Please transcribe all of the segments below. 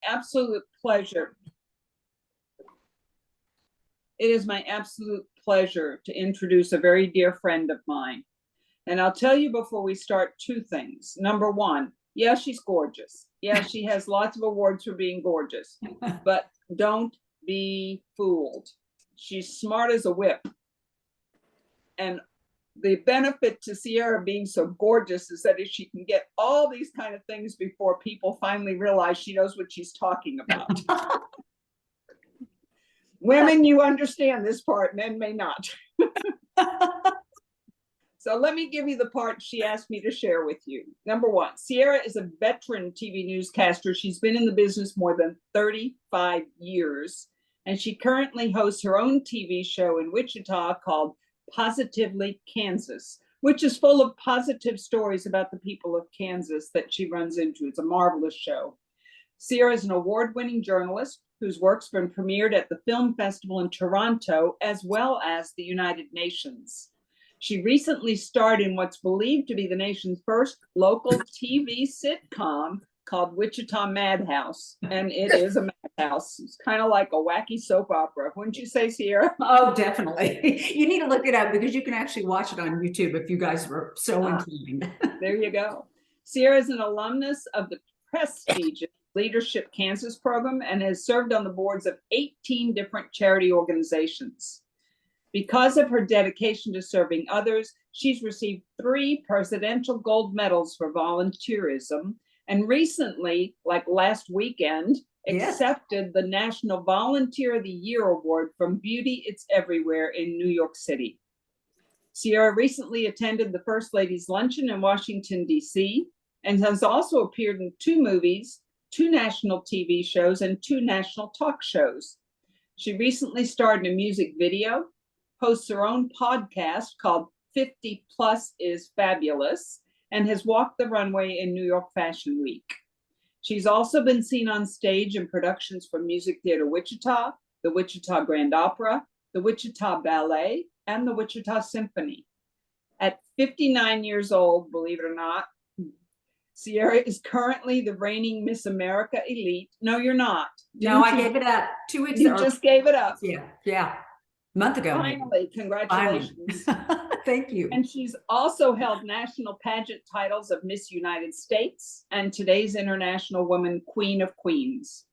absolute pleasure. It is my absolute pleasure to introduce a very dear friend of mine. And I'll tell you before we start two things. Number one, yeah, she's gorgeous. Yeah, she has lots of awards for being gorgeous, but don't be fooled. She's smart as a whip. And the benefit to Sierra being so gorgeous is that if she can get all these kind of things before people finally realize she knows what she's talking about. Women, you understand this part, men may not. So let me give you the part she asked me to share with you. Number one, Sierra is a veteran TV newscaster. She's been in the business more than 35 years, and she currently hosts her own TV show in Wichita called Positively Kansas, which is full of positive stories about the people of Kansas that she runs into. It's a marvelous show. Sierra is an award-winning journalist whose work's been premiered at the Film Festival in Toronto, as well as the United Nations. She recently starred in what's believed to be the nation's first local TV sitcom called Wichita Madhouse, and it is a madhouse. It's kind of like a wacky soap opera, wouldn't you say, Sierra? Oh, definitely. You need to look it up because you can actually watch it on YouTube if you guys were so inclined. There you go. Sierra is an alumnus of the prestigious Leadership Kansas program and has served on the boards of 18 different charity organizations. Because of her dedication to serving others, she's received 3 presidential gold medals for volunteerism, and recently, like last weekend, accepted the National Volunteer of the Year Award from Beauty It's Everywhere in New York City. Sierra recently attended the First Lady's Luncheon in Washington, D.C., and has also appeared in 2 movies, 2 national TV shows, and 2 national talk shows. She recently starred in a music video, hosts her own podcast called 50 Plus is Fabulous, and has walked the runway in New York Fashion Week. She's also been seen on stage in productions for Music Theater Wichita, the Wichita Grand Opera, the Wichita Ballet, and the Wichita Symphony. At 59 years old, believe it or not, Sierra is currently the reigning Miss America Elite. No, you're not. No, I gave it up 2 weeks ago. You just gave it up. Yeah. Month ago. Finally, congratulations. Finally. Thank you. And she's also held national pageant titles of Miss United States and today's International Woman Queen of Queens.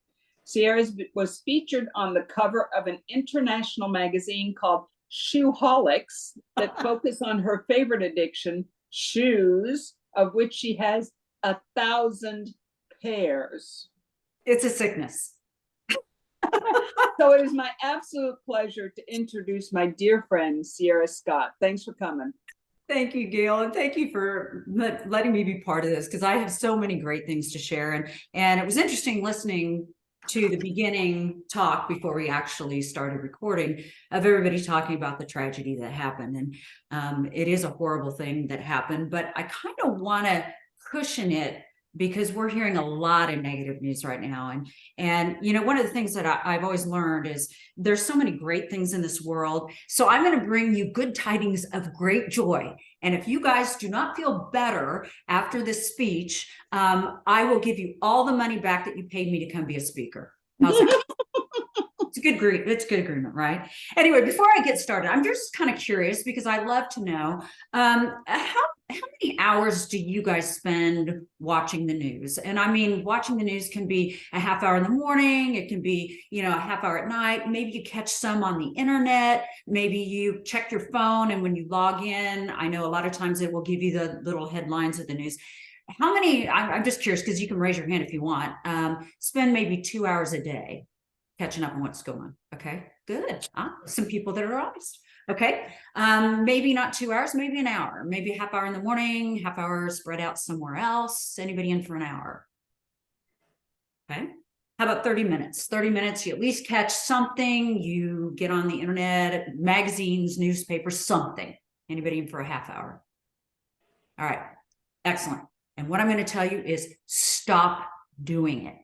Sierra was featured on the cover of an international magazine called Shoeholics that focus on her favorite addiction, shoes, of which she has 1,000 pairs. It's a sickness. So it is my absolute pleasure to introduce my dear friend, Sierra Scott. Thanks for coming. Thank you, Gayle, and thank you for letting me be part of this, because I have so many great things to share. And it was interesting listening to the beginning talk before we actually started recording of everybody talking about the tragedy that happened. And it is a horrible thing that happened, but I kind of want to cushion it because we're hearing a lot of negative news right now. And you know, one of the things that I've always learned is there's so many great things in this world. So I'm going to bring you good tidings of great joy. And if you guys do not feel better after this speech, I will give you all the money back that you paid me to come be a speaker. How's that? It's a good agreement, right? Anyway, before I get started, I'm just kind of curious because I love to know how many hours do you guys spend watching the news? And I mean, watching the news can be a half hour in the morning. It can be, you know, a half hour at night. Maybe you catch some on the internet. Maybe you check your phone, and when you log in, I know a lot of times it will give you the little headlines of the news. How many, I'm just curious because you can raise your hand if you want, spend maybe 2 hours a day catching up on what's going on. Okay, good. Some people that are honest. Okay, maybe not 2 hours, maybe an hour, maybe a half hour in the morning, half hour spread out somewhere else. Anybody in for an hour? Okay, how about 30 minutes? 30 minutes, you at least catch something. You get on the internet, magazines, newspapers, something. Anybody in for a half hour? All right, excellent. And what I'm going to tell you is stop doing it.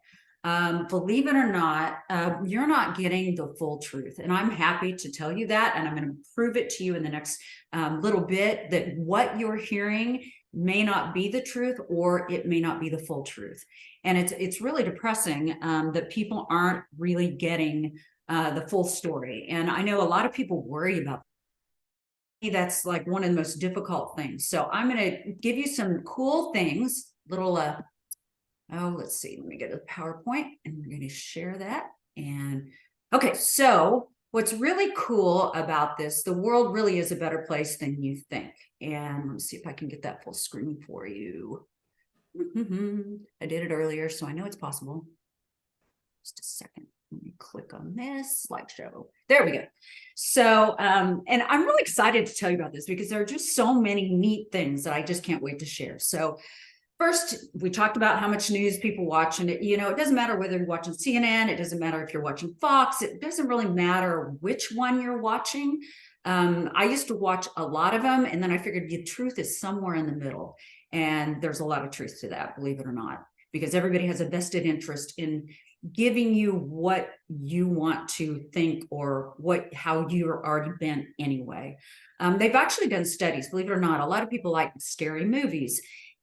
Believe it or not, you're not getting the full truth. And I'm happy to tell you that. And I'm going to prove it to you in the next little bit that what you're hearing may not be the truth, or it may not be the full truth. And it's really depressing that people aren't really getting the full story. And I know a lot of people worry about that's like one of the most difficult things. So I'm going to give you some cool things, little, let's see, let me get a PowerPoint and we're going to share that. And okay, so what's really cool about this, the world really is a better place than you think. And let me see if I can get that full screen for you. I did it earlier, so I know it's possible. Just a second. Let me click on this slideshow. There we go. So, and I'm really excited to tell you about this because there are just so many neat things that I just can't wait to share. So first, we talked about how much news people watch, and it doesn't matter whether you're watching CNN, it doesn't matter if you're watching Fox, it doesn't really matter which one you're watching. I used to watch a lot of them, and then I figured the truth is somewhere in the middle. And there's a lot of truth to that, believe it or not, because everybody has a vested interest in giving you what you want to think or how you're already bent anyway. They've actually done studies, believe it or not. A lot of people like scary movies.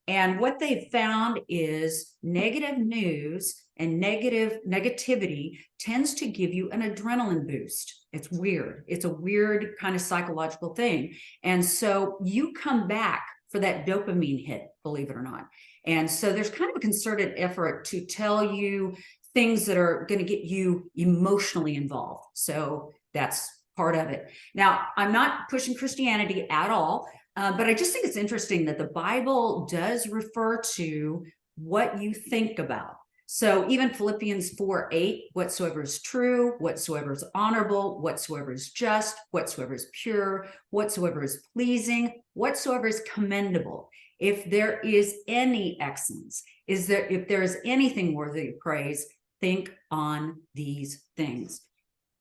And what they've found is negative news and negativity tends to give you an adrenaline boost. It's weird. It's a weird kind of psychological thing. And so you come back for that dopamine hit, believe it or not. And so there's kind of a concerted effort to tell you things that are going to get you emotionally involved. So that's part of it. Now, I'm not pushing Christianity at all, but I just think it's interesting that the Bible does refer to what you think about. So even Philippians 4:8, whatsoever is true, whatsoever is honorable, whatsoever is just, whatsoever is pure, whatsoever is pleasing, whatsoever is commendable. If there is any excellence, if there is anything worthy of praise, think on these things.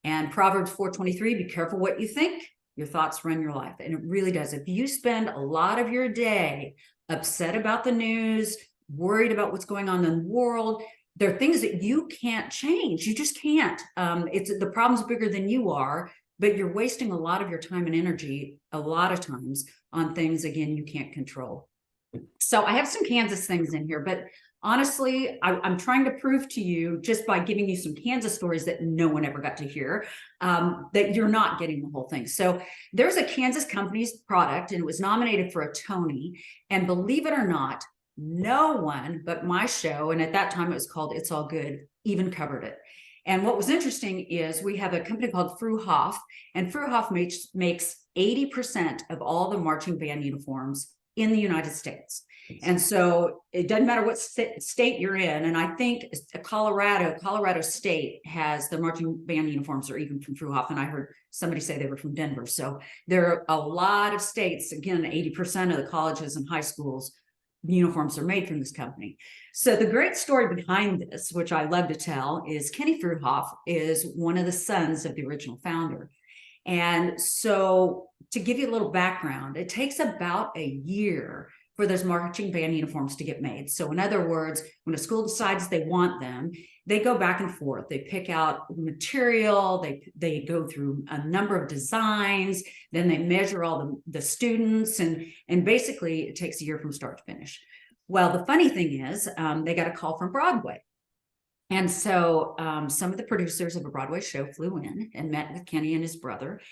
And Proverbs 4:23, be careful what you think. Your thoughts run your life. And it really does. If you spend a lot of your day upset about the news, worried about what's going on in the world, there are things that you can't change. You just can't. The problem's bigger than you are, but you're wasting a lot of your time and energy a lot of times on things, again, you can't control. So I have some Kansas things in here, but honestly, I'm trying to prove to you just by giving you some Kansas stories that no one ever got to hear, that you're not getting the whole thing. So there's a Kansas company's product and it was nominated for a Tony. And believe it or not, no one but my show, and at that time it was called It's All Good, even covered it. And what was interesting is we have a company called Fruhoff, and Fruhoff makes 80% of all the marching band uniforms in the United States. And so it doesn't matter what state you're in. And I think Colorado State has the marching band uniforms are even from Fruhoff. And I heard somebody say they were from Denver. So there are a lot of states, again, 80% of the colleges and high schools uniforms are made from this company. So the great story behind this, which I love to tell, is Kenny Fruhoff is one of the sons of the original founder. And so to give you a little background, it takes about a year for those marching band uniforms to get made. So in other words, when a school decides they want them, they go back and forth. They pick out material, they go through a number of designs, then they measure all the students, and basically it takes a year from start to finish. Well, the funny thing is, they got a call from Broadway. And so some of the producers of a Broadway show flew in and met with Kenny and his brother.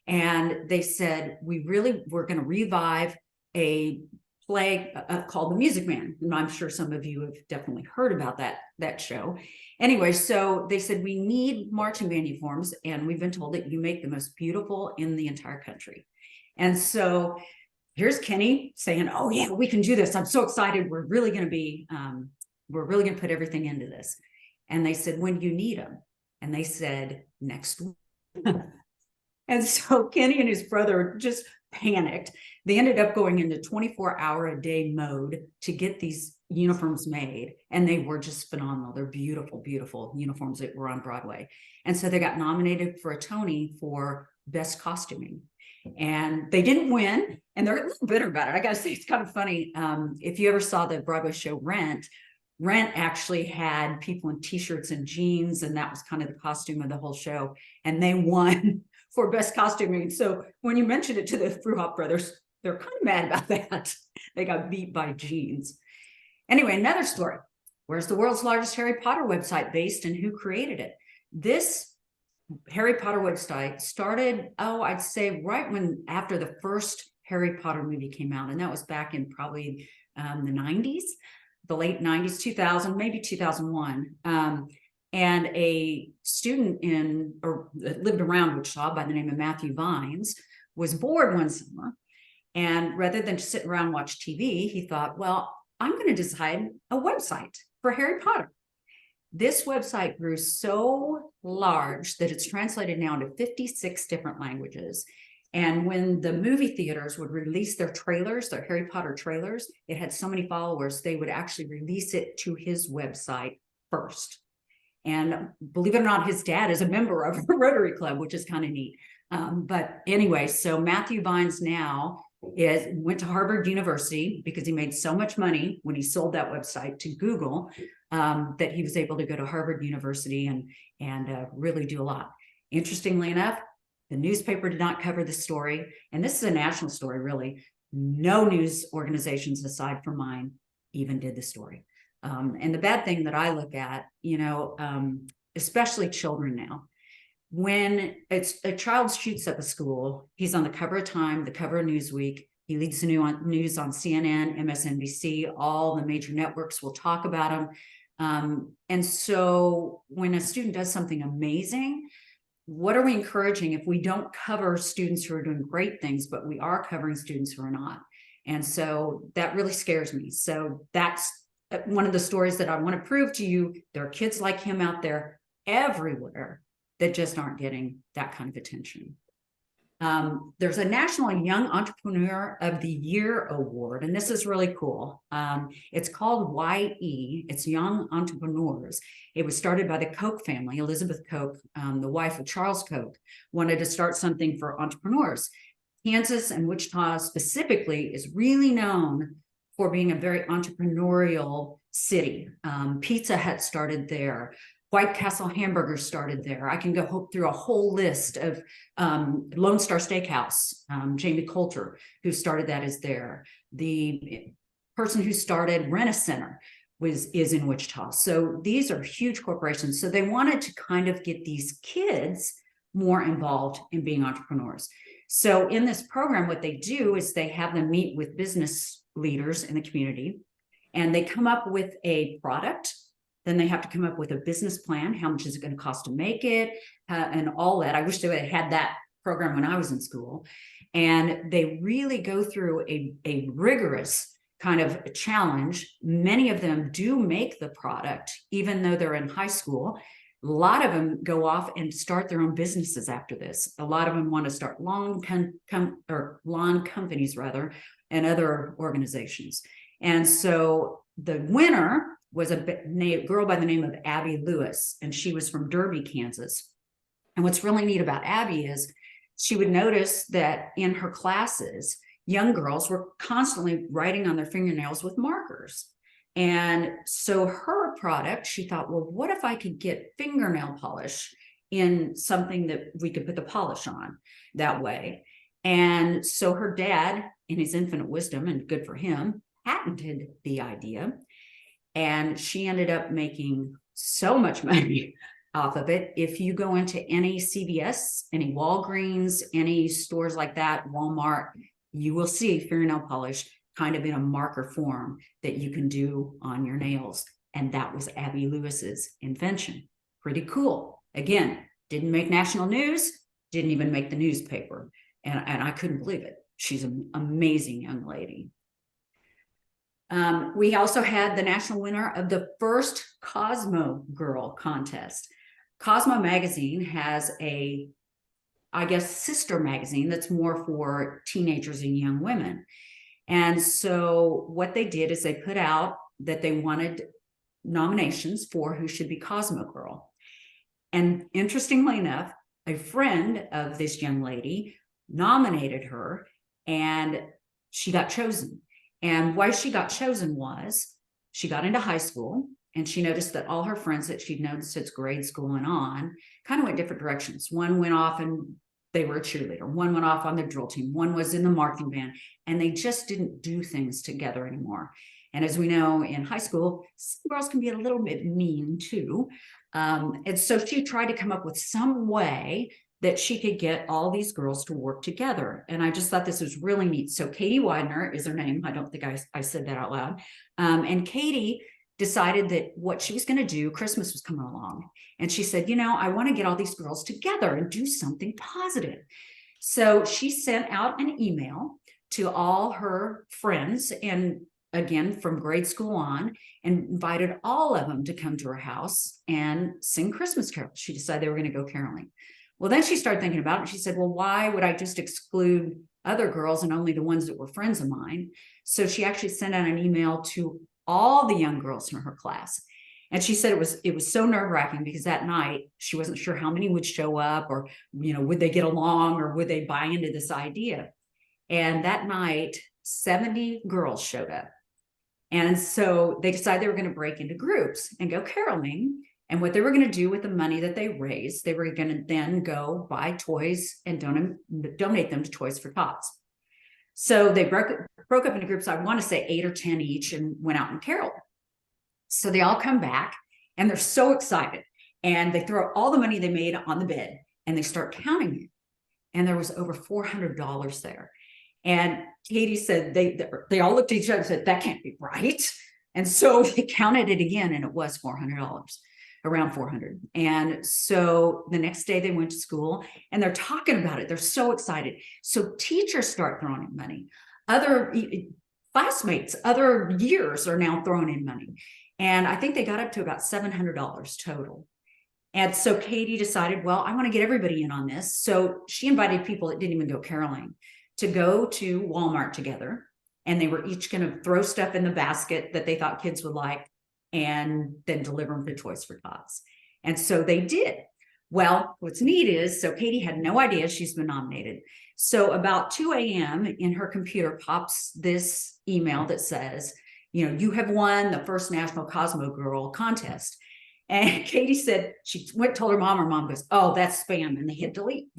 And they said, we're going to revive a play called The Music Man. And I'm sure some of you have definitely heard about that show. Anyway, so they said, we need marching band uniforms. And we've been told that you make the most beautiful in the entire country. And so here's Kenny saying, oh yeah, we can do this. I'm so excited. We're really going to put everything into this. And they said, when do you need them? And they said, next week. And so Kenny and his brother just panicked. They ended up going into 24-hour-a-day mode to get these uniforms made. And they were just phenomenal. They're beautiful, beautiful uniforms that were on Broadway. And so they got nominated for a Tony for Best Costuming. And they didn't win. And they're a little bitter about it. I got to say, it's kind of funny. If you ever saw the Broadway show Rent actually had people in t-shirts and jeans, and that was kind of the costume of the whole show. And they won for Best Costuming. So when you mentioned it to the Fruhoff brothers, they're kind of mad about that. They got beat by jeans. Anyway, another story. Where's the world's largest Harry Potter website based and who created it? This Harry Potter website started, I'd say right after the first Harry Potter movie came out. And that was back in probably the 90s, the late 90s, 2000, maybe 2001. And a student lived around Wichita by the name of Matthew Vines was bored one summer. And rather than sit around and watch TV, he thought, well, I'm going to design a website for Harry Potter. This website grew so large that it's translated now into 56 different languages. And when the movie theaters would release their trailers, their Harry Potter trailers, it had so many followers, they would actually release it to his website first. And believe it or not, his dad is a member of a Rotary Club, which is kind of neat. But anyway, so Matthew Vines now went to Harvard University because he made so much money when he sold that website to Google that he was able to go to Harvard University and really do a lot. Interestingly enough, the newspaper did not cover the story. And this is a national story, really. No news organizations aside from mine even did the story. And the bad thing that I look at, especially children now, when a child shoots up a school, he's on the cover of Time, the cover of Newsweek. He leads the news on CNN, MSNBC, all the major networks will talk about him. And so when a student does something amazing, what are we encouraging if we don't cover students who are doing great things, but we are covering students who are not? And so that really scares me. So that's one of the stories that I want to prove to you. There are kids like him out there everywhere that just aren't getting that kind of attention. There's a National Young Entrepreneur of the Year Award, and this is really cool. It's called YE, it's Young Entrepreneurs. It was started by the Koch family. Elizabeth Koch, the wife of Charles Koch, wanted to start something for entrepreneurs. Kansas and Wichita specifically is really known for being a very entrepreneurial city. Pizza Hut started there. White Castle Hamburgers started there. I can go through a whole list of Lone Star Steakhouse, Jamie Coulter, who started that, is there. The person who started Rent-A-Center is in Wichita. So these are huge corporations. So they wanted to kind of get these kids more involved in being entrepreneurs. So in this program, what they do is they have them meet with business leaders in the community, and they come up with a product. Then they have to come up with a business plan. How much is it going to cost to make it? And all that. I wish they would have had that program when I was in school. And they really go through a rigorous kind of challenge. Many of them do make the product, even though they're in high school. A lot of them go off and start their own businesses after this. A lot of them want to start lawn companies rather, and other organizations. And so the winner was a girl by the name of Abby Lewis, and she was from Derby, Kansas. And what's really neat about Abby is she would notice that in her classes, young girls were constantly writing on their fingernails with markers. And so her product, she thought, well, what if I could get fingernail polish in something that we could put the polish on that way? And so her dad, in his infinite wisdom, and good for him, patented the idea. And she ended up making so much money off of it. If you go into any CVS, any Walgreens, any stores like that, Walmart, you will see fingernail polish kind of in a marker form that you can do on your nails. And that was Abby Lewis's invention. Pretty cool. Again, didn't make national news, didn't even make the newspaper. And I couldn't believe it. She's an amazing young lady. We also had the national winner of the first Cosmo Girl contest. Cosmo magazine has a, I guess, sister magazine that's more for teenagers and young women. And so what they did is they put out that they wanted nominations for who should be Cosmo Girl. And interestingly enough, a friend of this young lady nominated her, and she got chosen. And why she got chosen was she got into high school and she noticed that all her friends that she'd known since grade school and on kind of went different directions. One went off and they were a cheerleader. One went off on the drill team. One was in the marching band, and they just didn't do things together anymore. And as we know, in high school, some girls can be a little bit mean too. And so she tried to come up with some way that she could get all these girls to work together. And I just thought this was really neat. So Katie Widener is her name. I don't think I said that out loud. And Katie decided that what she was going to do, Christmas was coming along. And she said, I want to get all these girls together and do something positive. So she sent out an email to all her friends, and again, from grade school on, and invited all of them to come to her house and sing Christmas carols. She decided they were going to go caroling. Well, then she started thinking about it. And she said, well, why would I just exclude other girls and only the ones that were friends of mine? So she actually sent out an email to all the young girls from her class. And she said it was so nerve-wracking because that night she wasn't sure how many would show up, or, would they get along, or would they buy into this idea? And that night, 70 girls showed up. And so they decided they were going to break into groups and go caroling. And what they were going to do with the money that they raised, they were going to then go buy toys and donate them to Toys for Tots. So they broke up into groups, I want to say 8 or 10 each, and went out and caroled. So they all come back and they're so excited. And they throw all the money they made on the bed and they start counting it. And there was over $400 there. And Katie said they all looked at each other and said, that can't be right. And so they counted it again, and it was $400, around 400. And so the next day they went to school and they're talking about it. They're so excited. So teachers start throwing in money. Other classmates, other years are now throwing in money. And I think they got up to about $700 total. And so Katie decided, well, I want to get everybody in on this. So she invited people that didn't even go caroling to go to Walmart together. And they were each going to throw stuff in the basket that they thought kids would like, and then deliver them to Toys for Tots. And so they did. Well, what's neat is, so Katie had no idea she's been nominated. So about 2 a.m. in her computer pops this email that says, you have won the first National Cosmo Girl contest. And Katie said, she told her mom goes, oh, that's spam. And they hit delete.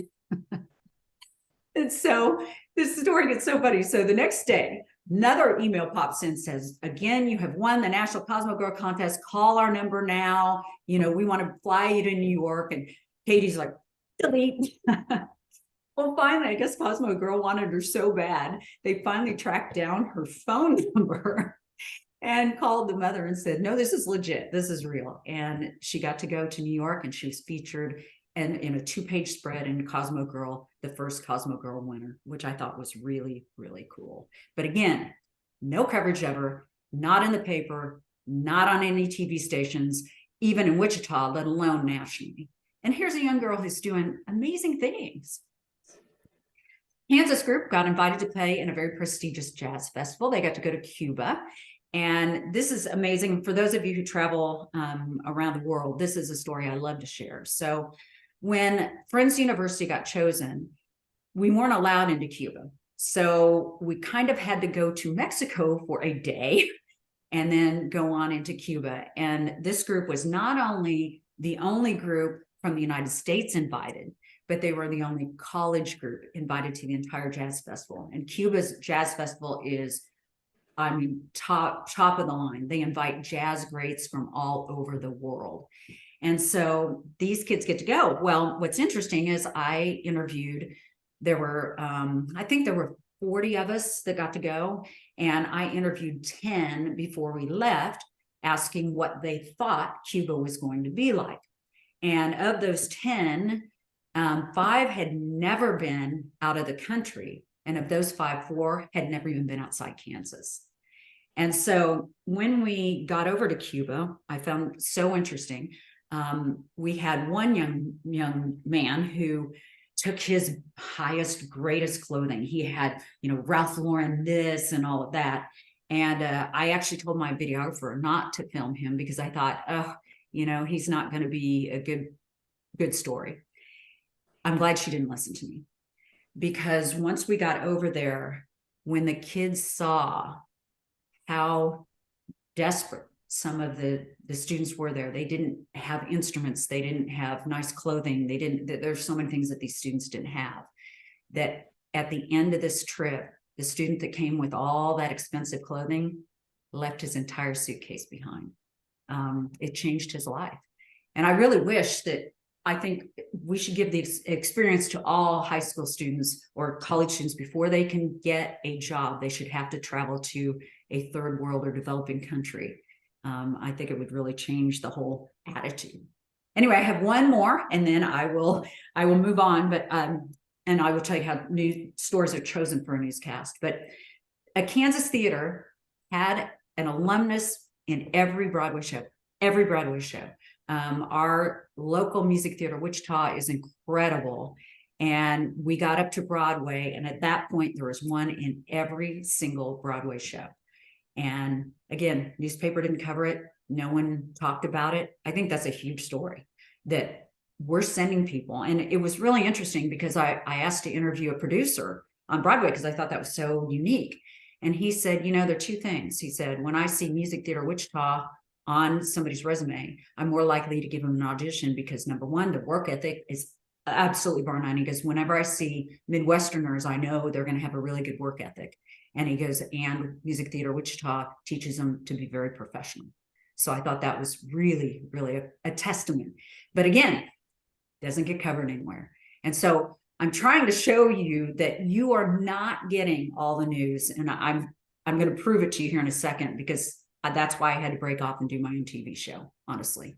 And so this story gets so funny. So the next day, another email pops in, says, again, you have won the National Cosmo Girl contest. Call our number now. We want to fly you to New York. And Katie's like, delete. Well, finally, I guess Cosmo Girl wanted her so bad, they finally tracked down her phone number and called the mother and said, no, this is legit. This is real. And she got to go to New York, and she was featured in a 2-page spread in Cosmo Girl, the first Cosmo Girl winner, which I thought was really, really cool. But again, no coverage ever, not in the paper, not on any TV stations, even in Wichita, let alone nationally. And here's a young girl who's doing amazing things. Kansas group got invited to play in a very prestigious jazz festival. They got to go to Cuba. And this is amazing. For those of you who travel around the world, this is a story I love to share. So when Friends University got chosen, we weren't allowed into Cuba. So we kind of had to go to Mexico for a day and then go on into Cuba. And this group was not only the only group from the United States invited, but they were the only college group invited to the entire jazz festival. And Cuba's jazz festival is, top of the line. They invite jazz greats from all over the world. And so these kids get to go. Well, what's interesting is I interviewed, there were, I think there were 40 of us that got to go. And I interviewed 10 before we left, asking what they thought Cuba was going to be like. And of those 10, 5 had never been out of the country. And of those 5, 4 had never even been outside Kansas. And so when we got over to Cuba, I found so interesting. We had one young man who took his highest, greatest clothing. He had, Ralph Lauren this and all of that. And I actually told my videographer not to film him because I thought, oh, he's not going to be a good story. I'm glad she didn't listen to me, because once we got over there, when the kids saw how desperate some of the students were there. They didn't have instruments. They didn't have nice clothing. There's so many things that these students didn't have, that at the end of this trip, the student that came with all that expensive clothing left his entire suitcase behind. It changed his life. And I really wish that, I think we should give the experience to all high school students or college students before they can get a job. They should have to travel to a third world or developing country. I think it would really change the whole attitude. Anyway, I have one more, and then I will move on. But and I will tell you how news stories are chosen for a newscast. But a Kansas theater had an alumnus in every Broadway show. Every Broadway show. Our local music theater, Wichita, is incredible. And we got up to Broadway, and at that point, there was one in every single Broadway show. And again, newspaper didn't cover it. No one talked about it. I think that's a huge story that we're sending people. And it was really interesting because I asked to interview a producer on Broadway because I thought that was so unique. And he said, you know, there are two things. He said, when I see Music Theater Wichita on somebody's resume, I'm more likely to give them an audition because, number one, the work ethic is absolutely bar none. He goes, whenever I see Midwesterners, I know they're going to have a really good work ethic. And he goes, and Music Theater Wichita teaches them to be very professional. So I thought that was really, really a testament. But again, doesn't get covered anywhere. And so I'm trying to show you that you are not getting all the news. And I'm going to prove it to you here in a second, because that's why I had to break off and do my own TV show, honestly.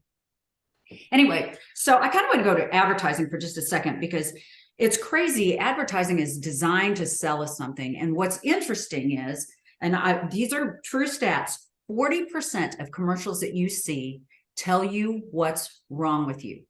Anyway, so I kind of want to go to advertising for just a second, because it's crazy. Advertising is designed to sell us something. And what's interesting is, and these are true stats, 40% of commercials that you see tell you what's wrong with you.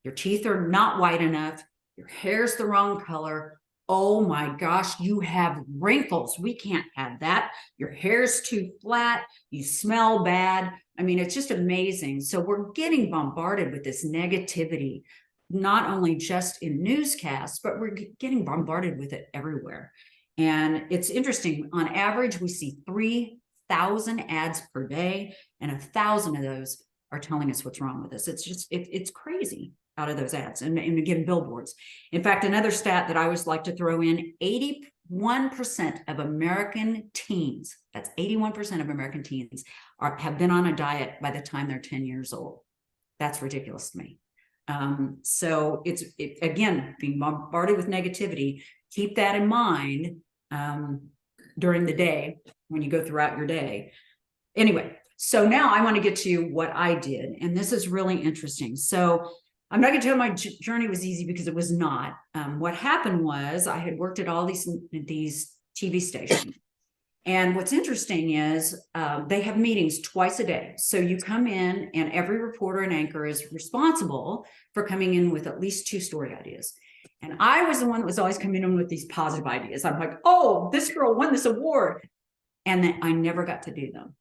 Your teeth are not white enough. Your hair's the wrong color. Oh my gosh, you have wrinkles. We can't have that. Your hair's too flat. You smell bad. I mean, it's just amazing. So we're getting bombarded with this negativity, not only just in newscasts, but we're getting bombarded with it everywhere. And it's interesting. On average, we see 3,000 ads per day, and 1,000 of those are telling us what's wrong with us. It's just, it's crazy out of those ads, and again, billboards. In fact, another stat that I always like to throw in, 81% of American teens, that's 81% of American teens, have been on a diet by the time they're 10 years old. That's ridiculous to me. So it's again, being bombarded with negativity. Keep that in mind during the day when you go throughout your day. Anyway, so now I want to get to what I did, and this is really interesting. So I'm not going to tell you my journey was easy, because it was not. What happened was I had worked at all these TV stations. And what's interesting is they have meetings twice a day. So you come in, and every reporter and anchor is responsible for coming in with at least 2 story ideas. And I was the one that was always coming in with these positive ideas. I'm like, oh, this girl won this award. And then I never got to do them,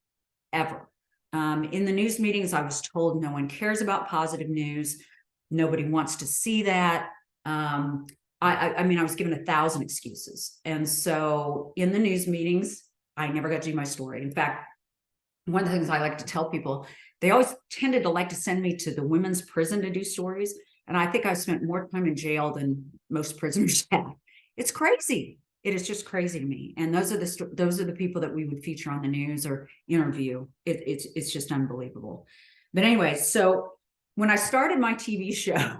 ever. In the news meetings, I was told no one cares about positive news. Nobody wants to see that. I mean, I was given 1,000 excuses. And so in the news meetings, I never got to do my story. In fact, one of the things I like to tell people, they always tended to like to send me to the women's prison to do stories. And I think I've spent more time in jail than most prisoners have. It's crazy. It is just crazy to me. And those are the people that we would feature on the news or interview. It's just unbelievable. But anyway, so when I started my TV show,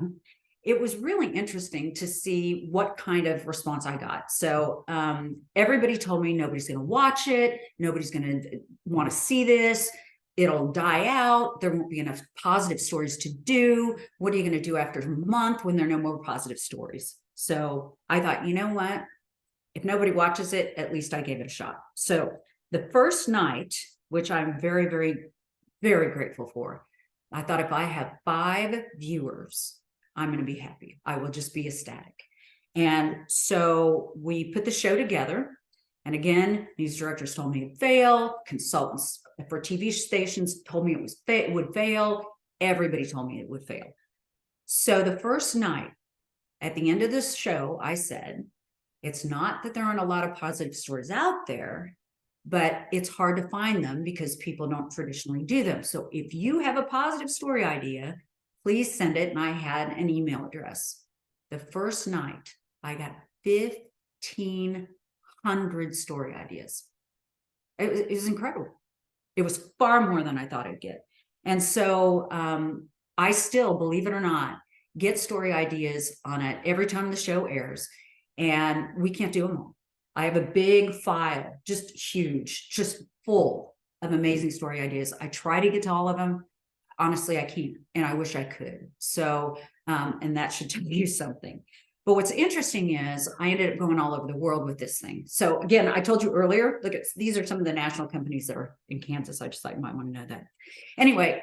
it was really interesting to see what kind of response I got. So everybody told me nobody's going to watch it. Nobody's going to want to see this. It'll die out. There won't be enough positive stories to do. What are you going to do after a month when there are no more positive stories? So I thought, you know what? If nobody watches it, at least I gave it a shot. So the first night, which I'm very, very, very grateful for, I thought if I have 5 viewers, I'm going to be happy. I will just be ecstatic. And so we put the show together. And again, news directors told me it would fail. Consultants for TV stations told me it would fail. Everybody told me it would fail. So the first night, at the end of this show, I said, it's not that there aren't a lot of positive stories out there. but it's hard to find them because people don't traditionally do them. So if you have a positive story idea, please send it. And I had an email address. The first night, I got 1,500 story ideas. It was incredible. It was far more than I thought I'd get. And so I still, believe it or not, get story ideas on it every time the show airs, and we can't do them all. I have a big file, just huge, just full of amazing story ideas. I try to get to all of them. Honestly, I can't, and I wish I could. So, and that should tell you something. But what's interesting is I ended up going all over the world with this thing. So again, I told you earlier, look, these are some of the national companies that are in Kansas. I just thought you might want to know that. Anyway,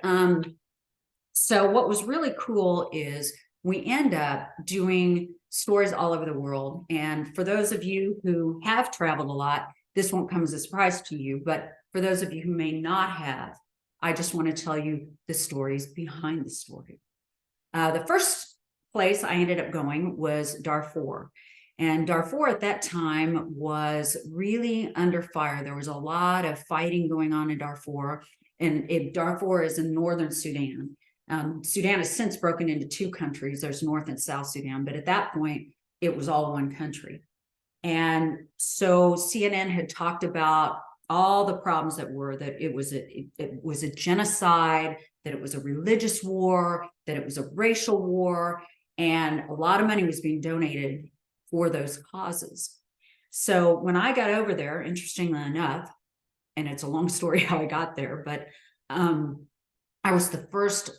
so what was really cool is we end up doing stories all over the world. And for those of you who have traveled a lot, this won't come as a surprise to you. But for those of you who may not have, I just want to tell you the stories behind the story. The first place I ended up going was Darfur. And Darfur at that time was really under fire. There was a lot of fighting going on in Darfur. And Darfur is in northern Sudan. Sudan has since broken into two countries. There's North and South Sudan, but at that point, it was all one country. And so CNN had talked about all the problems that it was a genocide, that it was a religious war, that it was a racial war, and a lot of money was being donated for those causes. So when I got over there, interestingly enough, and it's a long story how I got there, but I was the first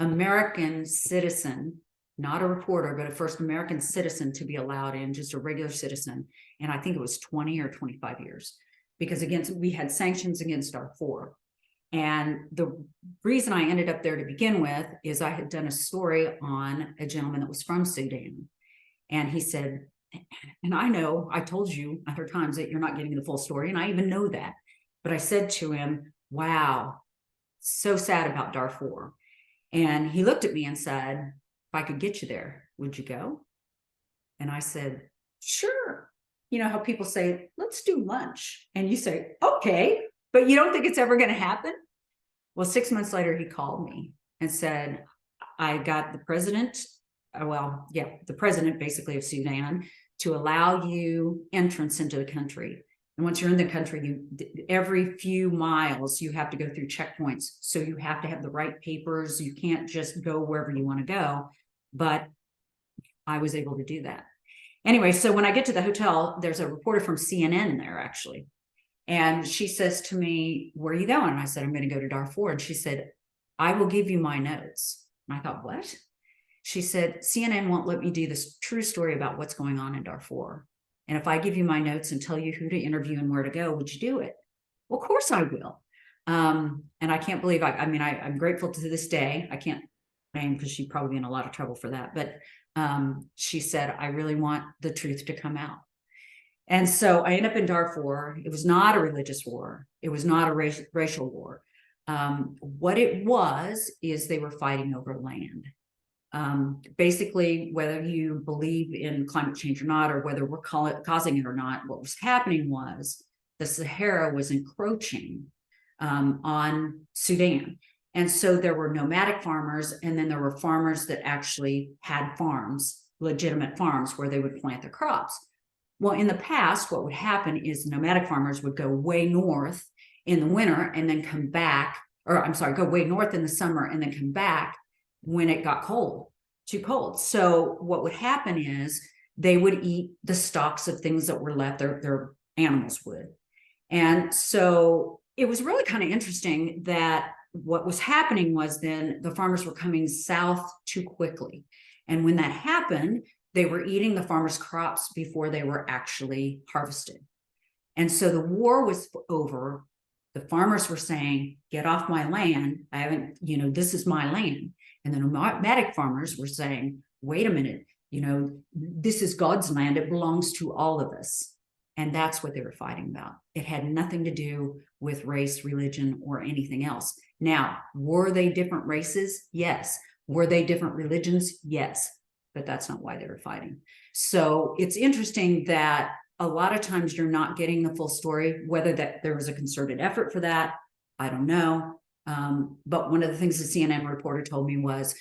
American citizen, not a reporter, but a first American citizen to be allowed in, just a regular citizen. And I think it was 20 or 25 years, because we had sanctions against Darfur. And the reason I ended up there to begin with is I had done a story on a gentleman that was from Sudan. And he said, and I know I told you other times that you're not getting the full story, and I even know that. But I said to him, wow, so sad about Darfur. And he looked at me and said, if I could get you there, would you go? And I said, sure. You know how people say, let's do lunch. And you say, okay, but you don't think it's ever going to happen? Well, 6 months later, he called me and said, I got the president, the president basically of Sudan to allow you entrance into the country. And once you're in the country, every few miles, you have to go through checkpoints. So you have to have the right papers. You can't just go wherever you want to go. But I was able to do that. Anyway, so when I get to the hotel, there's a reporter from CNN there, actually. And she says to me, where are you going? And I said, I'm going to go to Darfur. And she said, I will give you my notes. And I thought, what? She said, CNN won't let me do this true story about what's going on in Darfur. And if I give you my notes and tell you who to interview and where to go, would you do it? Well, of course I will. And I can't believe, I'm grateful to this day. I can't name because she'd probably be in a lot of trouble for that. But she said, I really want the truth to come out. And so I ended up in Darfur. It was not a religious war. It was not a racial war. What it was is they were fighting over land. Basically, whether you believe in climate change or not, or whether we're causing it or not, what was happening was the Sahara was encroaching on Sudan. And so there were nomadic farmers, and then there were farmers that actually had farms, legitimate farms, where they would plant their crops. Well, in the past, what would happen is nomadic farmers would go way north in the winter and then come back, go way north in the summer and then come back when it got too cold. So what would happen is they would eat the stalks of things that were left, their animals would. And so it was really kind of interesting that what was happening was then the farmers were coming south too quickly. And when that happened, they were eating the farmers' crops before they were actually harvested. And so the war was over. The farmers were saying, get off my land. This is my land. And the nomadic farmers were saying, wait a minute, this is God's land. It belongs to all of us. And that's what they were fighting about. It had nothing to do with race, religion, or anything else. Now, were they different races? Yes. Were they different religions? Yes. But that's not why they were fighting. So it's interesting that a lot of times you're not getting the full story, whether that there was a concerted effort for that, I don't know. But one of the things the CNN reporter told me was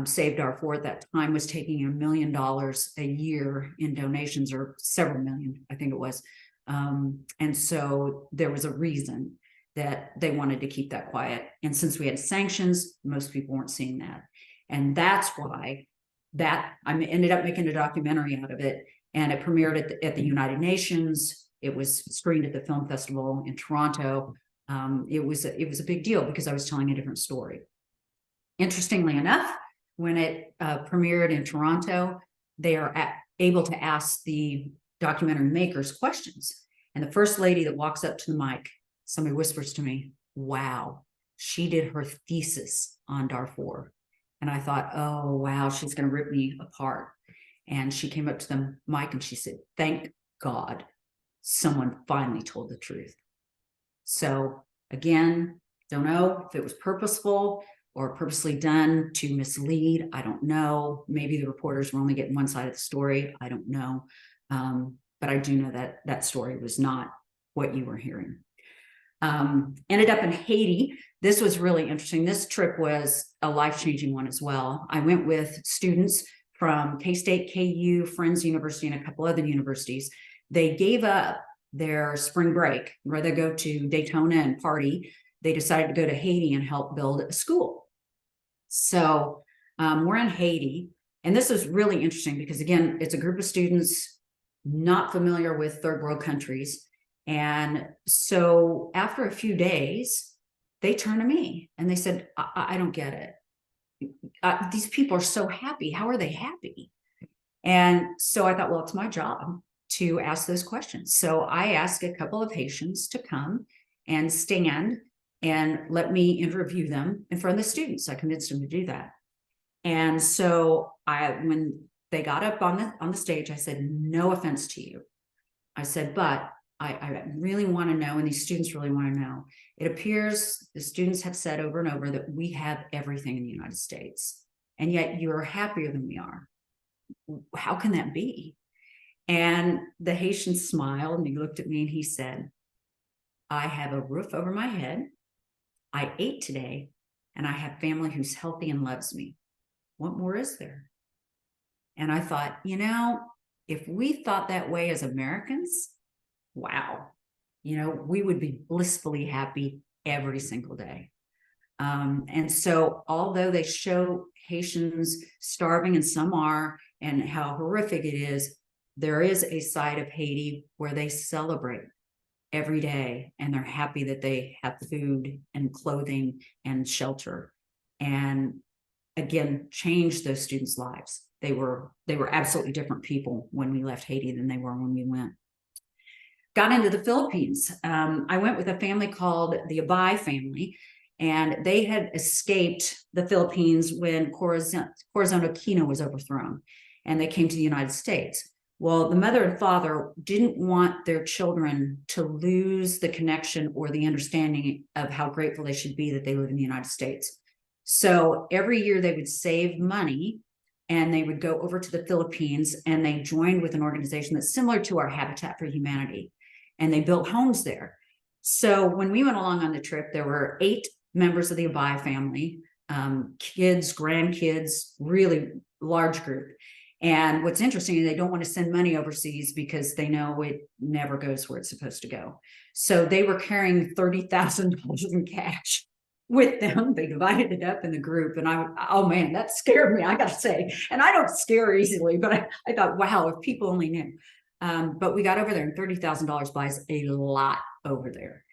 Save Darfur at that time was taking $1 million a year in donations, or several million, I think it was. And so there was a reason that they wanted to keep that quiet. And since we had sanctions, most people weren't seeing that. And that's why that I ended up making a documentary out of it. And it premiered at the United Nations. It was screened at the film festival in Toronto. It was a big deal because I was telling a different story. Interestingly enough, when it premiered in Toronto, they are able to ask the documentary makers questions. And the first lady that walks up to the mic, somebody whispers to me, "Wow, she did her thesis on Darfur." And I thought, oh, wow, she's going to rip me apart. And she came up to the mic and she said, "Thank God someone finally told the truth." So again, don't know if it was purposeful or purposely done to mislead. I don't know. Maybe the reporters were only getting one side of the story. I don't know. But I do know that that story was not what you were hearing. Ended up in Haiti. This was really interesting. This trip was a life-changing one as well. I went with students from K-State, KU, Friends University, and a couple other universities. They gave up their spring break. Rather than go to Daytona and party, they decided to go to Haiti and help build a school. So we're in Haiti. And this is really interesting because, again, it's a group of students not familiar with third world countries. And so after a few days, they turned to me and they said, I don't get it. These people are so happy. How are they happy? And so I thought, well, it's my job to ask those questions. So I asked a couple of Haitians to come and stand and let me interview them in front of the students. I convinced them to do that. And so when they got up on the stage, I said, "No offense to you." I said, "But I really want to know, and these students really want to know. It appears the students have said over and over that we have everything in the United States, and yet you're happier than we are. How can that be?" And the Haitian smiled and he looked at me and he said, "I have a roof over my head. I ate today, and I have family who's healthy and loves me. What more is there?" And I thought, if we thought that way as Americans, wow, we would be blissfully happy every single day. And so although they show Haitians starving, and some are, and how horrific it is, there is a side of Haiti where they celebrate every day and they're happy that they have food and clothing and shelter. And again, change those students' lives. They were absolutely different people when we left Haiti than they were when we went. Got into the Philippines. I went with a family called the Abay family, and they had escaped the Philippines when Corazon Aquino was overthrown, and they came to the United States. Well, the mother and father didn't want their children to lose the connection or the understanding of how grateful they should be that they live in the United States. So every year they would save money and they would go over to the Philippines, and they joined with an organization that's similar to our Habitat for Humanity, and they built homes there. So when we went along on the trip, there were 8 members of the Abay family, kids, grandkids, really large group. And what's interesting is they don't want to send money overseas because they know it never goes where it's supposed to go. So they were carrying $30,000 in cash with them. They divided it up in the group, and oh man, that scared me, I gotta say. And I don't scare easily, but I thought, wow, if people only knew. But we got over there, and $30,000 buys a lot over there.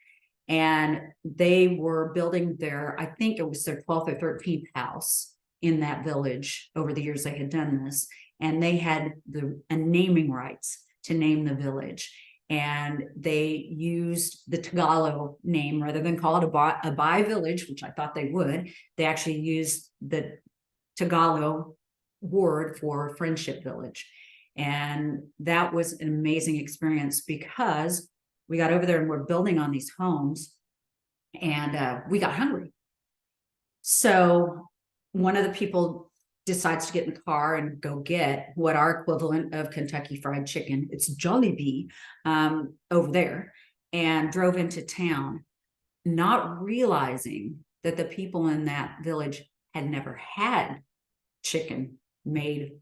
And they were building I think it was their 12th or 13th house in that village over the years they had done this. And they had a naming rights to name the village. And they used the Tagalog name rather than call it Abay Village, which I thought they would. They actually used the Tagalog word for Friendship Village. And that was an amazing experience because we got over there and we're building on these homes, and we got hungry. So one of the people decides to get in the car and go get what our equivalent of Kentucky Fried Chicken, it's Jollibee, over there, and drove into town, not realizing that the people in that village had never had chicken made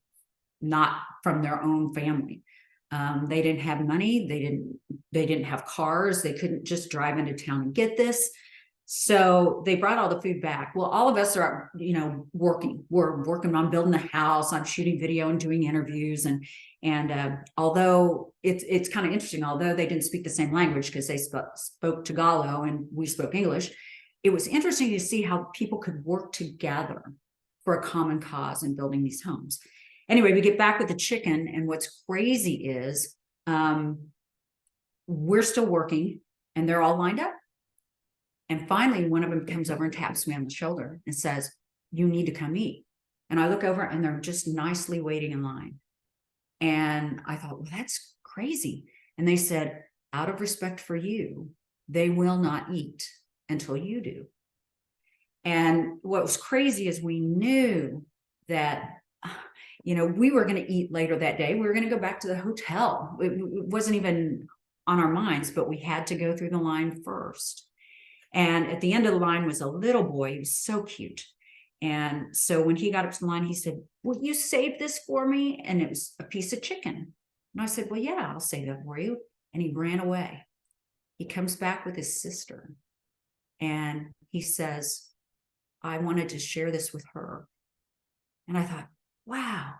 not from their own family. They didn't have money. They didn't have cars. They couldn't just drive into town and get this. So they brought all the food back. Well, all of us are, working. We're working on building the house, on shooting video and doing interviews. And although it's kind of interesting, although they didn't speak the same language because they spoke Tagalog and we spoke English, it was interesting to see how people could work together for a common cause in building these homes. Anyway, we get back with the chicken, and what's crazy is we're still working and they're all lined up. And finally, one of them comes over and taps me on the shoulder and says, "You need to come eat." And I look over and they're just nicely waiting in line. And I thought, well, that's crazy. And they said, out of respect for you, they will not eat until you do. And what was crazy is we knew that, we were going to eat later that day. We were going to go back to the hotel. It wasn't even on our minds, but we had to go through the line first. And at the end of the line was a little boy. He was so cute. And so when he got up to the line, he said, "Will you save this for me?" And it was a piece of chicken. And I said, "Well, yeah, I'll save that for you." And he ran away. He comes back with his sister. And he says, "I wanted to share this with her." And I thought, wow,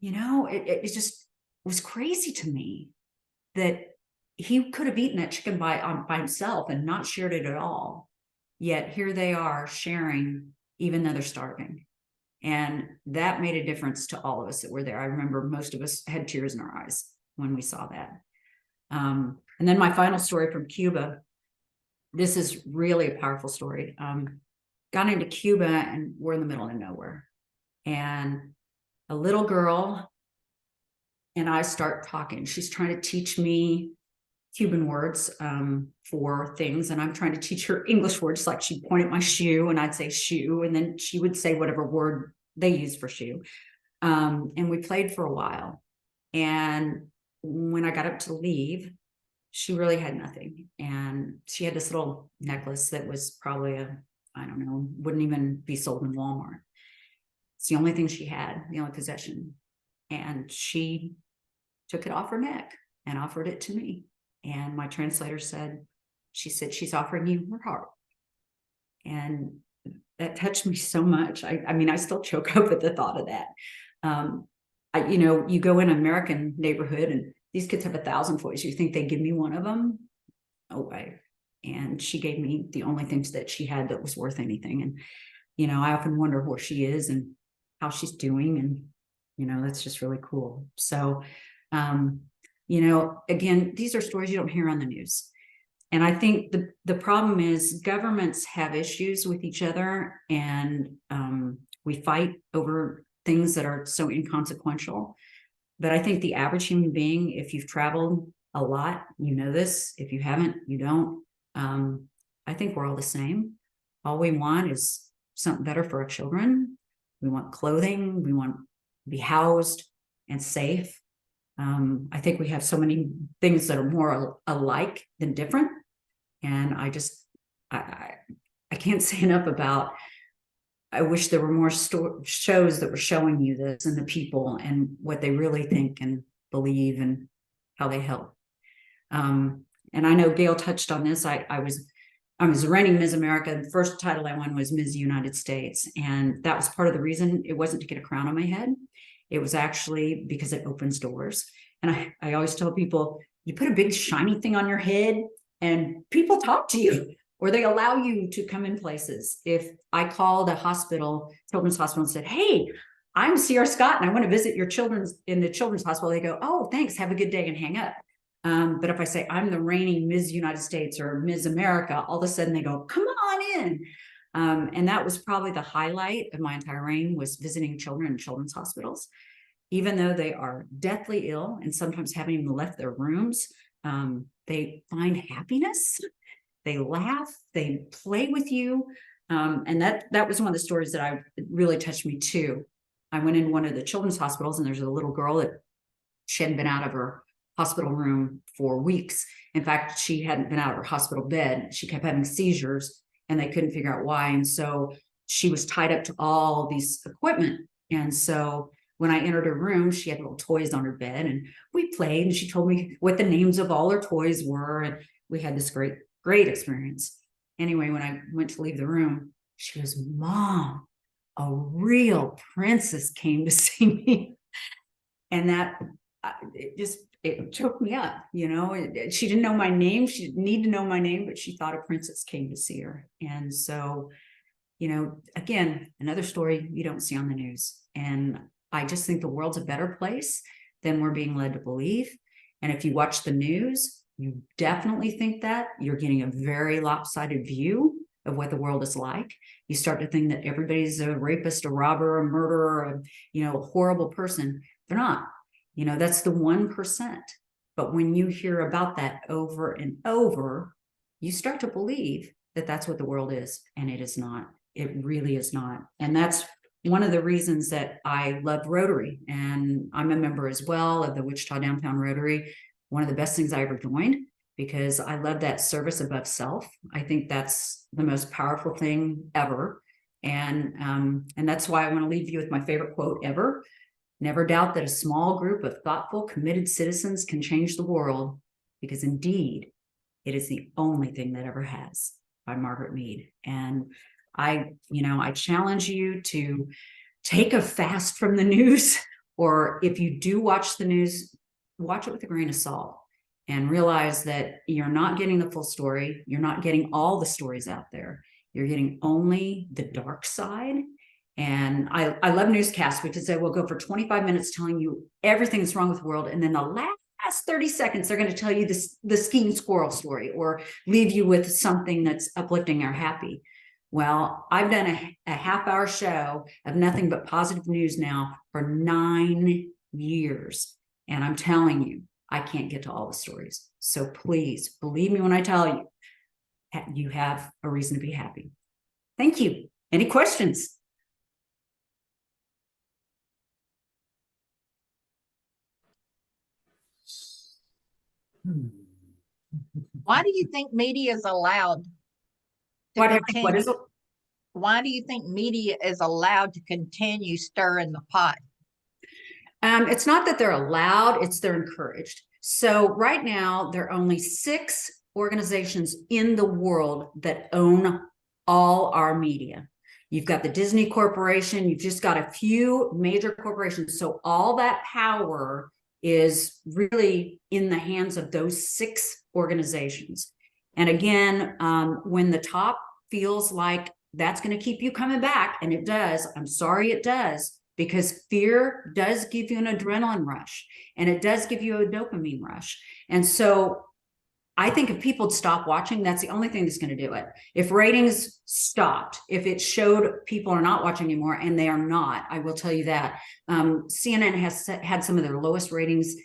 it just was crazy to me that he could have eaten that chicken by himself and not shared it at all. Yet here they are sharing, even though they're starving. And that made a difference to all of us that were there. I remember most of us had tears in our eyes when we saw that. And then my final story from Cuba. This is really a powerful story. Got into Cuba and we're in the middle of nowhere. And a little girl and I start talking. She's trying to teach me Cuban words for things, and I'm trying to teach her English words. Like she'd point at my shoe and I'd say shoe, and then she would say whatever word they use for shoe. And we played for a while. And when I got up to leave, she really had nothing. And she had this little necklace that was probably I don't know, wouldn't even be sold in Walmart. It's the only thing she had, the only possession. And she took it off her neck and offered it to me. And my translator said, "She's offering you her heart." And that touched me so much. I mean, I still choke up at the thought of that. You go in an American neighborhood and these kids have 1,000 toys. You think they give me one of them? No way. And she gave me the only things that she had that was worth anything. And, I often wonder where she is and how she's doing. And, that's just really cool. So, again, these are stories you don't hear on the news. And I think the problem is governments have issues with each other, and we fight over things that are so inconsequential. But I think the average human being, if you've traveled a lot, you know this. If you haven't, you don't. I think we're all the same. All we want is something better for our children. We want clothing. We want to be housed and safe. I think we have so many things that are more alike than different. And I can't say enough about, I wish there were more shows that were showing you this and the people and what they really think and believe and how they help. And I know Gayle touched on this. I was running Ms. America. The first title I won was Ms. United States. And that was part of the reason. It wasn't to get a crown on my head. It was actually because it opens doors. And I always tell people, you put a big shiny thing on your head and people talk to you, or they allow you to come in places. If I called a hospital, children's hospital, and said, "Hey, I'm C.R. Scott and I want to visit your in the children's hospital," they go, "Oh, thanks, have a good day," and hang up. But if I say I'm the reigning Ms. United States or Ms. America, all of a sudden they go, "Come on in." And that was probably the highlight of my entire reign, was visiting children in children's hospitals. Even though they are deathly ill and sometimes haven't even left their rooms, they find happiness, they laugh, they play with you. And that was one of the stories that really touched me too. I went in one of the children's hospitals, and there's a little girl that she hadn't been out of her hospital room for weeks. In fact, she hadn't been out of her hospital bed. She kept having seizures, and they couldn't figure out why. And so she was tied up to all these equipment. And so when I entered her room, she had little toys on her bed, and we played, and she told me what the names of all her toys were. And we had this great experience. Anyway, when I went to leave the room, she goes, "Mom, a real princess came to see me." And that, it choked me up, you know. She didn't know my name. She didn't need to know my name, but she thought a princess came to see her. And so, you know, again, another story you don't see on the news. And I just think the world's a better place than we're being led to believe. And if you watch the news, you definitely think that you're getting a very lopsided view of what the world is like. You start to think that everybody's a rapist, a robber, a murderer, a horrible person. They're not. You know, that's the 1%. But when you hear about that over and over, you start to believe that that's what the world is, and it is not. It really is not. And that's one of the reasons that I love Rotary, and I'm a member as well of the Wichita Downtown Rotary. One of the best things I ever joined, because I love that service above self. I think that's the most powerful thing ever. And that's why I want to leave you with my favorite quote ever. "Never doubt that a small group of thoughtful, committed citizens can change the world, because indeed it is the only thing that ever has," by Margaret Mead. And I challenge you to take a fast from the news, or if you do watch the news, watch it with a grain of salt, and realize that you're not getting the full story. You're not getting all the stories out there. You're getting only the dark side. And I love newscasts, because they will go for 25 minutes telling you everything that's wrong with the world. And then the last 30 seconds, they're going to tell you the skiing squirrel story, or leave you with something that's uplifting or happy. Well, I've done a half-hour show of nothing but positive news now for 9 years. And I'm telling you, I can't get to all the stories. So please believe me when I tell you, you have a reason to be happy. Thank you. Any questions? Why do you think media is allowed to What continue? is it? Why do you think media is allowed to continue stirring the pot? It's not that they're allowed, it's they're encouraged. So right now, there are only 6 organizations in the world that own all our media. You've got the Disney Corporation, you've just got a few major corporations. So all that power is really in the hands of those 6 organizations. And again, when the top feels like that's going to keep you coming back, and it does, I'm sorry it does, because fear does give you an adrenaline rush, and it does give you a dopamine rush. And so I think if people stop watching, that's the only thing that's going to do it. If ratings stopped, if it showed people are not watching anymore, and they are not, I will tell you that. CNN has had some of their lowest ratings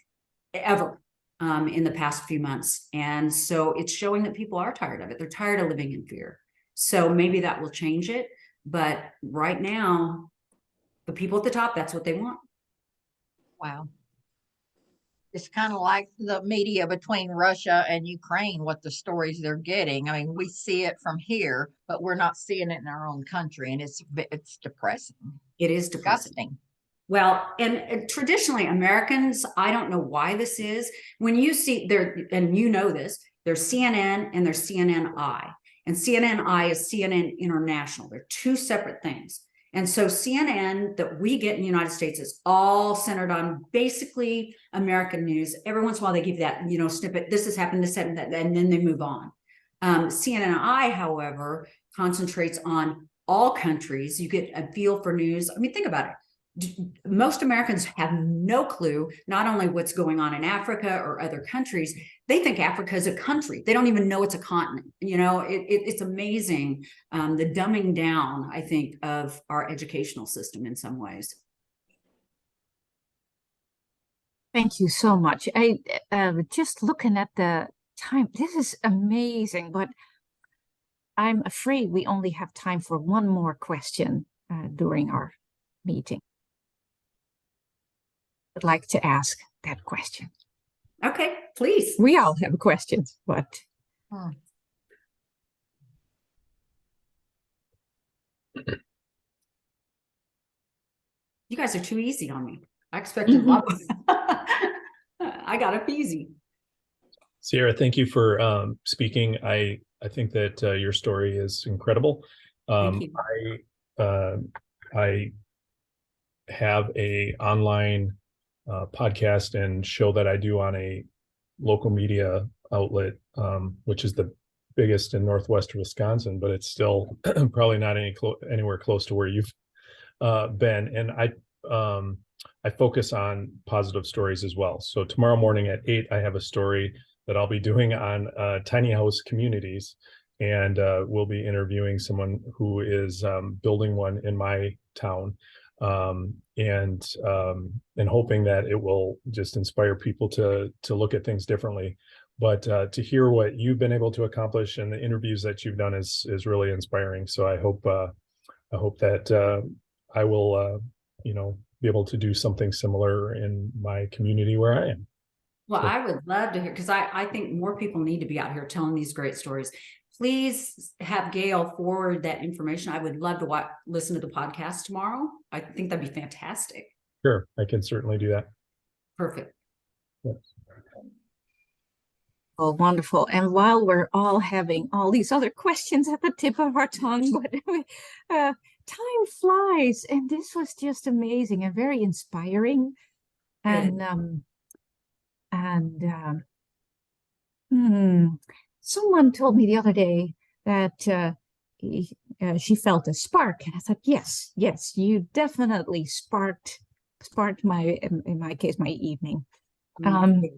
ever in the past few months. And so it's showing that people are tired of it. They're tired of living in fear. So maybe that will change it. But right now, the people at the top, that's what they want. Wow. It's kind of like the media between Russia and Ukraine, what the stories they're getting. I mean, we see it from here, but we're not seeing it in our own country. And it's depressing. It is depressing. Disgusting. Well, and traditionally Americans, I don't know why this is. When you see there, and you know this, there's CNN and there's CNNI. And CNNI is CNN International. They're 2 separate things. And so CNN that we get in the United States is all centered on basically American news. Every once in a while they give that, snippet, this has happened, this happened, that, and then they move on. CNNI, however, concentrates on all countries. You get a feel for news. I mean, think about it. Most Americans have no clue, not only what's going on in Africa or other countries, they think Africa is a country. They don't even know it's a continent. It's amazing, the dumbing down, I think, of our educational system in some ways. Thank you so much. I just looking at the time, this is amazing, but I'm afraid we only have time for one more question during our meeting. would like to ask that question. Okay, please. We all have questions, but Hmm. You guys are too easy on me. I expected a lot. I got up easy. Sierra, thank you for speaking. I think that your story is incredible. Thank I have a online podcast and show that I do on a local media outlet, which is the biggest in northwestern Wisconsin, but it's still probably not anywhere close to where you've been. And I focus on positive stories as well. So tomorrow morning at 8, I have a story that I'll be doing on tiny house communities, and we'll be interviewing someone who is building one in my town, and hoping that it will just inspire people to look at things differently. But to hear what you've been able to accomplish and the interviews that you've done is really inspiring. So I hope that I will be able to do something similar in my community where I am. Well, So- I would love to hear, because I think more people need to be out here telling these great stories. Please have Gayle forward that information. I would love to listen to the podcast tomorrow. I think that'd be fantastic. Sure, I can certainly do that. Perfect. Yes. oh, wonderful. And while we're all having all these other questions at the tip of our tongue, but time flies, and this was just amazing and very inspiring. Good. Someone told me the other day that she felt a spark, and I thought, yes, you definitely sparked my, in my case, my evening. And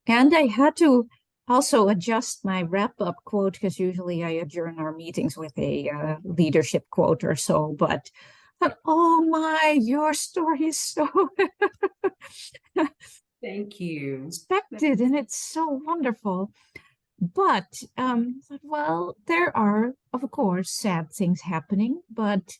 I had to also adjust my wrap-up quote, because usually I adjourn our meetings with a leadership quote or so, but oh my, your story is so Thank you. expected, and it's so wonderful. But well, there are, of course, sad things happening, but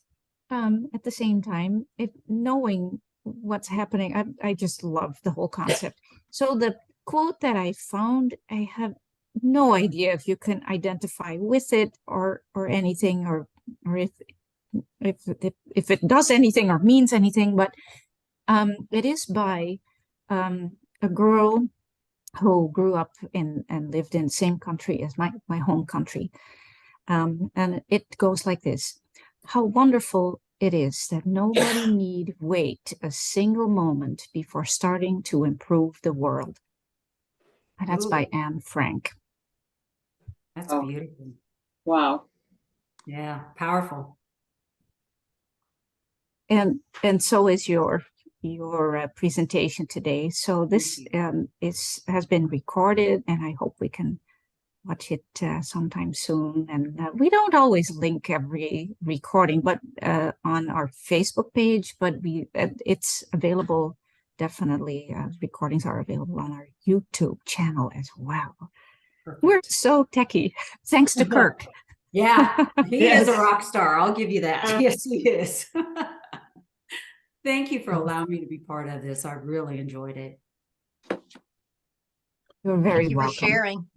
at the same time, knowing what's happening, I just love the whole concept. So the quote that I found, I have no idea if you can identify with it or anything, or if it does anything or means anything, but it is by a girl who grew up in and lived in the same country as my home country. And it goes like this: how wonderful it is that nobody need wait a single moment before starting to improve the world. And that's by Anne Frank. That's Oh. beautiful. Wow. Yeah, powerful. And so is your presentation today. So this has been recorded, and I hope we can watch it sometime soon. And we don't always link every recording, but on our Facebook page, but it's available. Definitely, recordings are available on our YouTube channel as well. Perfect. We're so techie, thanks to Kirk. Yeah, he Yes. is a rock star. I'll give you that. Yes, he is. Thank you for allowing me to be part of this. I really enjoyed it. You're very Thank you for welcome. sharing.